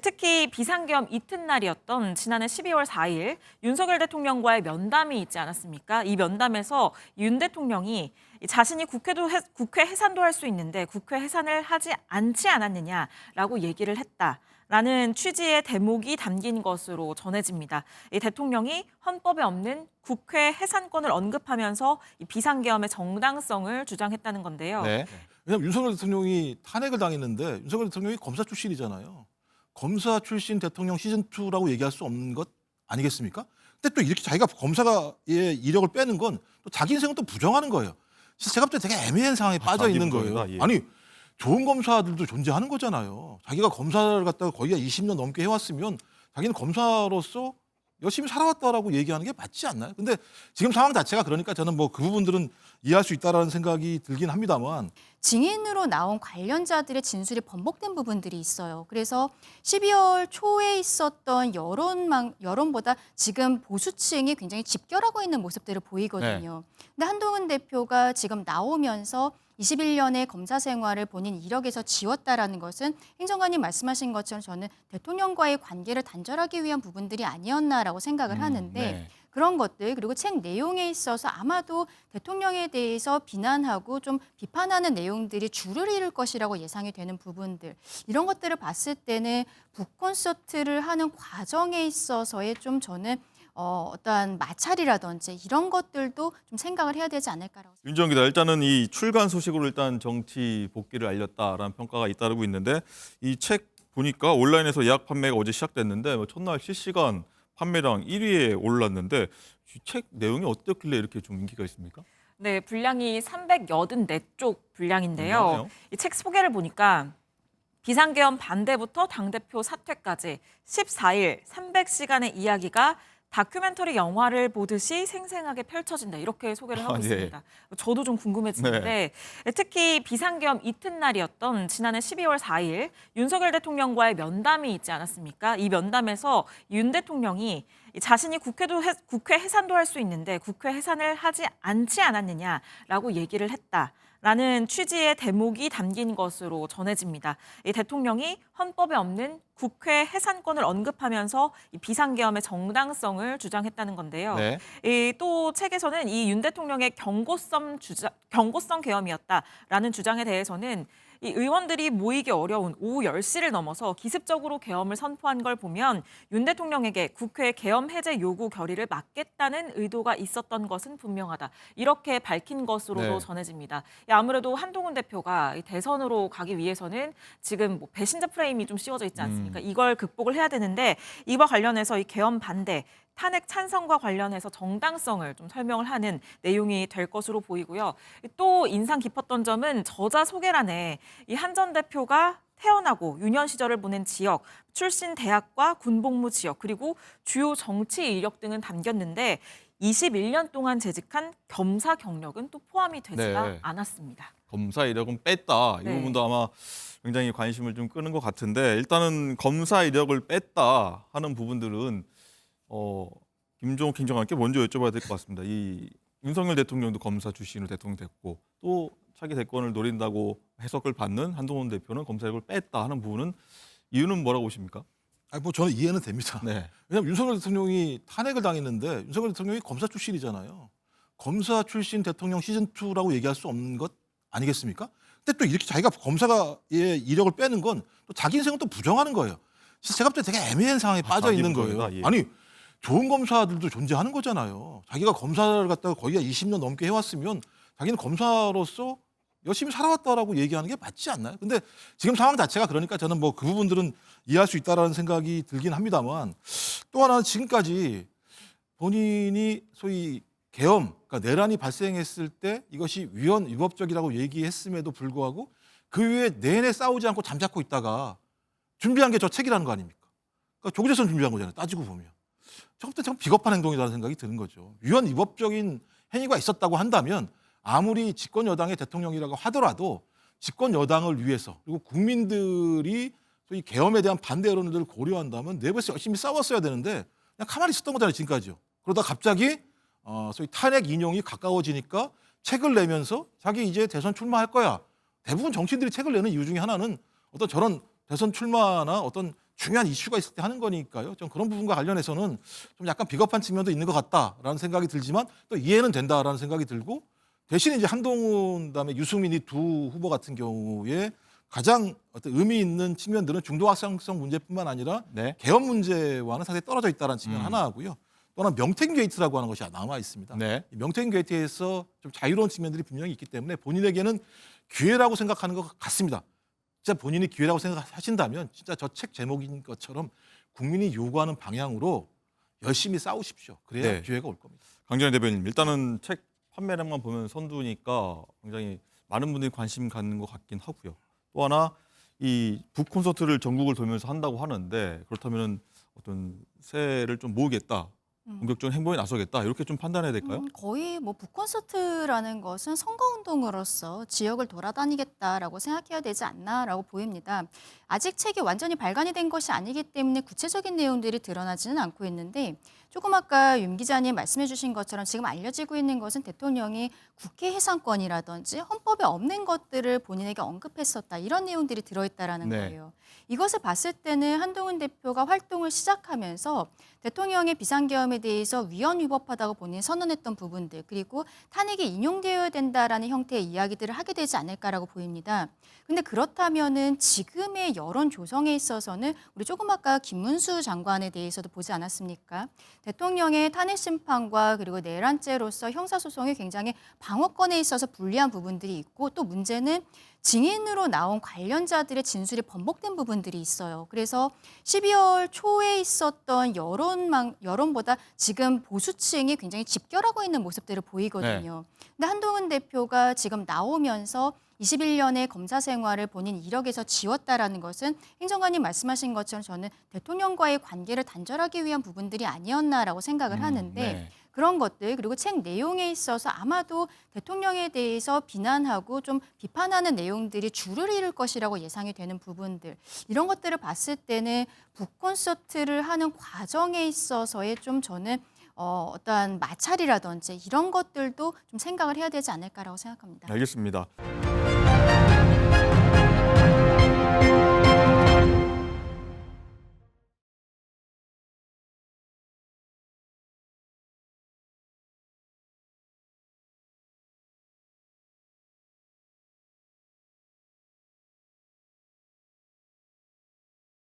특히 비상계엄 이튿날이었던 지난해 12월 4일 윤석열 대통령과의 면담이 있지 않았습니까? 이 면담에서 윤 대통령이 자신이 국회 해산도 할 수 있는데 국회 해산을 하지 않지 않았느냐라고 얘기를 했다라는 취지의 대목이 담긴 것으로 전해집니다. 이 대통령이 헌법에 없는 국회 해산권을 언급하면서 이 비상계엄의 정당성을 주장했다는 건데요. 네. 왜냐하면 윤석열 대통령이 탄핵을 당했는데 윤석열 대통령이 검사 출신이잖아요. 검사 출신 대통령 시즌2라고 얘기할 수 없는 것 아니겠습니까? 근데 또 이렇게 자기가 검사의 이력을 빼는 건 또 자기 인생을 또 부정하는 거예요. 제가 볼 때 되게 애매한 상황에 빠져 있는 거예요. 부정이다, 예. 아니 좋은 검사들도 존재하는 거잖아요. 자기가 검사를 갖다가 거의 20년 넘게 해왔으면 자기는 검사로서 열심히 살아왔다라고 얘기하는 게 맞지 않나요? 근데 지금 상황 자체가 그러니까 저는 뭐 그 부분들은 이해할 수 있다라는 생각이 들긴 합니다만 증인으로 나온 관련자들의 진술이 번복된 부분들이 있어요. 그래서 12월 초에 있었던 여론보다 지금 보수층이 굉장히 집결하고 있는 모습들을 보이거든요. 근데 한동훈 대표가 지금 나오면서 21년의 검사 생활을 본인 이력에서 지웠다라는 것은 행정관님 말씀하신 것처럼 저는 대통령과의 관계를 단절하기 위한 부분들이 아니었나라고 생각을 하는데 네. 그런 것들 그리고 책 내용에 있어서 아마도 대통령에 대해서 비난하고 좀 비판하는 내용들이 줄을 이룰 것이라고 예상이 되는 부분들 이런 것들을 봤을 때는 북콘서트를 하는 과정에 있어서의 좀 저는 어떠한 마찰이라든지 이런 것들도 좀 생각을 해야 되지 않을까라고 생각합니다. 윤정 기자, 일단은 이 출간 소식으로 일단 정치 복귀를 알렸다라는 평가가 잇따르고 있는데 이 책 보니까 온라인에서 예약 판매가 어제 시작됐는데 첫날 실시간 판매량 1위에 올랐는데 이 책 내용이 어떻길래 이렇게 좀 인기가 있습니까? 네, 분량이 384쪽 분량인데요. 이 책 소개를 보니까 비상계엄 반대부터 당대표 사퇴까지 14일 300시간의 이야기가 다큐멘터리 영화를 보듯이 생생하게 펼쳐진다. 이렇게 소개를 하고 아, 예. 있습니다. 저도 좀 궁금해지는데 특히 비상계엄 이튿날이었던 지난해 12월 4일 윤석열 대통령과의 면담이 있지 않았습니까? 이 면담에서 윤 대통령이 자신이 국회 해산도 할 수 있는데 국회 해산을 하지 않지 않았느냐라고 얘기를 했다라는 취지의 대목이 담긴 것으로 전해집니다. 이 대통령이 헌법에 없는 국회 해산권을 언급하면서 이 비상계엄의 정당성을 주장했다는 건데요. 네. 또 책에서는 이 윤 대통령의 경고성 계엄이었다라는 주장에 대해서는 이 의원들이 모이기 어려운 오후 10시를 넘어서 기습적으로 계엄을 선포한 걸 보면 윤 대통령에게 국회 계엄 해제 요구 결의를 막겠다는 의도가 있었던 것은 분명하다. 이렇게 밝힌 것으로도 네. 전해집니다. 아무래도 한동훈 대표가 대선으로 가기 위해서는 지금 뭐 배신자 프레임이 좀 씌워져 있지 않습니까? 이걸 극복을 해야 되는데 이와 관련해서 이 계엄 반대, 탄핵 찬성과 관련해서 정당성을 좀 설명을 하는 내용이 될 것으로 보이고요. 또 인상 깊었던 점은 저자 소개란에 이 한 전 대표가 태어나고 유년 시절을 보낸 지역, 출신 대학과 군복무 지역, 그리고 주요 정치 이력 등은 담겼는데 21년 동안 재직한 검사 경력은 또 포함이 되지가 네. 않았습니다. 검사 이력은 뺐다. 이 네. 부분도 아마 굉장히 관심을 좀 끄는 것 같은데 일단은 검사 이력을 뺐다 하는 부분들은 김종욱 행정관께 먼저 여쭤봐야 될 것 같습니다. 이 윤석열 대통령도 검사 출신으로 대통령 됐고 또 차기 대권을 노린다고 해석을 받는 한동훈 대표는 검사 이력을 뺐다 하는 부분은 이유는 뭐라고 보십니까? 아니 뭐 저는 이해는 됩니다. 네. 왜냐하면 윤석열 대통령이 탄핵을 당했는데 윤석열 대통령이 검사 출신이잖아요. 검사 출신 대통령 시즌2라고 얘기할 수 없는 것 아니겠습니까? 근데 또 이렇게 자기가 검사의 이력을 빼는 건 또 자기 인생을 또 부정하는 거예요. 제가 볼 때 되게 애매한 상황에 빠져 자기 있는 부정이다, 거예요. 예. 아니 좋은 검사들도 존재하는 거잖아요. 자기가 검사를 갖다가 거의 20년 넘게 해왔으면 자기는 검사로서 열심히 살아왔다라고 얘기하는 게 맞지 않나요? 근데 지금 상황 자체가 그러니까 저는 뭐 그 부분들은 이해할 수 있다라는 생각이 들긴 합니다만 또 하나는 지금까지 본인이 소위 계엄, 그러니까 내란이 발생했을 때 이것이 위헌 위법적이라고 얘기했음에도 불구하고 그 이후에 내내 싸우지 않고 잠자코 있다가 준비한 게 저 책이라는 거 아닙니까? 그러니까 조국재선 준비한 거잖아요. 따지고 보면. 저것도 참 비겁한 행동이라는 생각이 드는 거죠. 위헌 위법적인 행위가 있었다고 한다면 아무리 집권 여당의 대통령이라고 하더라도 집권 여당을 위해서 그리고 국민들이 소위 계엄에 대한 반대 여론들을 고려한다면 내부에서 열심히 싸웠어야 되는데 그냥 가만히 있었던 거잖아요. 지금까지요. 그러다 갑자기 소위 탄핵 인용이 가까워지니까 책을 내면서 자기 이제 대선 출마할 거야. 대부분 정치인들이 책을 내는 이유 중에 하나는 어떤 저런 대선 출마나 어떤 중요한 이슈가 있을 때 하는 거니까요. 좀 그런 부분과 관련해서는 좀 약간 비겁한 측면도 있는 것 같다라는 생각이 들지만 또 이해는 된다라는 생각이 들고 대신에 이제 한동훈 그다음에 유승민 이 두 후보 같은 경우에 가장 어떤 의미 있는 측면들은 중도 확장성 문제뿐만 아니라 네. 개헌 문제와는 상당히 떨어져 있다는 측면 하나 하고요. 또 하나 명태균 게이트라고 하는 것이 남아 있습니다. 네. 이 명태균 게이트에서 좀 자유로운 측면들이 분명히 있기 때문에 본인에게는 기회라고 생각하는 것 같습니다. 진짜 본인이 기회라고 생각하신다면 진짜 저 책 제목인 것처럼 국민이 요구하는 방향으로 열심히 싸우십시오. 그래야 네. 기회가 올 겁니다. 강정희 대변인, 일단은 책 판매량만 보면 선두니까 굉장히 많은 분들이 관심 갖는 것 같긴 하고요. 또 하나 이 북 콘서트를 전국을 돌면서 한다고 하는데 그렇다면 어떤 세를 좀 모으겠다, 본격적인 행보에 나서겠다 이렇게 좀 판단해야 될까요? 거의 뭐 북콘서트라는 것은 선거운동으로서 지역을 돌아다니겠다라고 생각해야 되지 않나라고 보입니다. 아직 책이 완전히 발간이 된 것이 아니기 때문에 구체적인 내용들이 드러나지는 않고 있는데 조금 아까 윤 기자님 말씀해 주신 것처럼 지금 알려지고 있는 것은 대통령이 국회 해상권이라든지 헌법에 없는 것들을 본인에게 언급했었다 이런 내용들이 들어있다라는 네. 거예요. 이것을 봤을 때는 한동훈 대표가 활동을 시작하면서 대통령의 비상계엄에 대해서 위헌 위법하다고 본인이 선언했던 부분들 그리고 탄핵이 인용되어야 된다라는 형태의 이야기들을 하게 되지 않을까라고 보입니다. 근데 그렇다면은 지금의 여론 조성에 있어서는 우리 조금 아까 김문수 장관에 대해서도 보지 않았습니까? 대통령의 탄핵 심판과 그리고 내란죄로서 형사소송이 굉장히 방어권에 있어서 불리한 부분들이 있고 또 문제는 증인으로 나온 관련자들의 진술이 번복된 부분들이 있어요. 그래서 12월 초에 있었던 여론보다 지금 보수층이 굉장히 집결하고 있는 모습들을 보이거든요. 근데 한동훈 대표가 지금 나오면서 21년의 검사 생활을 본인 이력에서 지웠다라는 것은 행정관님 말씀하신 것처럼 저는 대통령과의 관계를 단절하기 위한 부분들이 아니었나라고 생각을 하는데 네. 그런 것들 그리고 책 내용에 있어서 아마도 대통령에 대해서 비난하고 좀 비판하는 내용들이 줄을 이룰 것이라고 예상이 되는 부분들 이런 것들을 봤을 때는 북콘서트를 하는 과정에 있어서의 좀 저는 어떠한 마찰이라든지 이런 것들도 좀 생각을 해야 되지 않을까라고 생각합니다. 알겠습니다.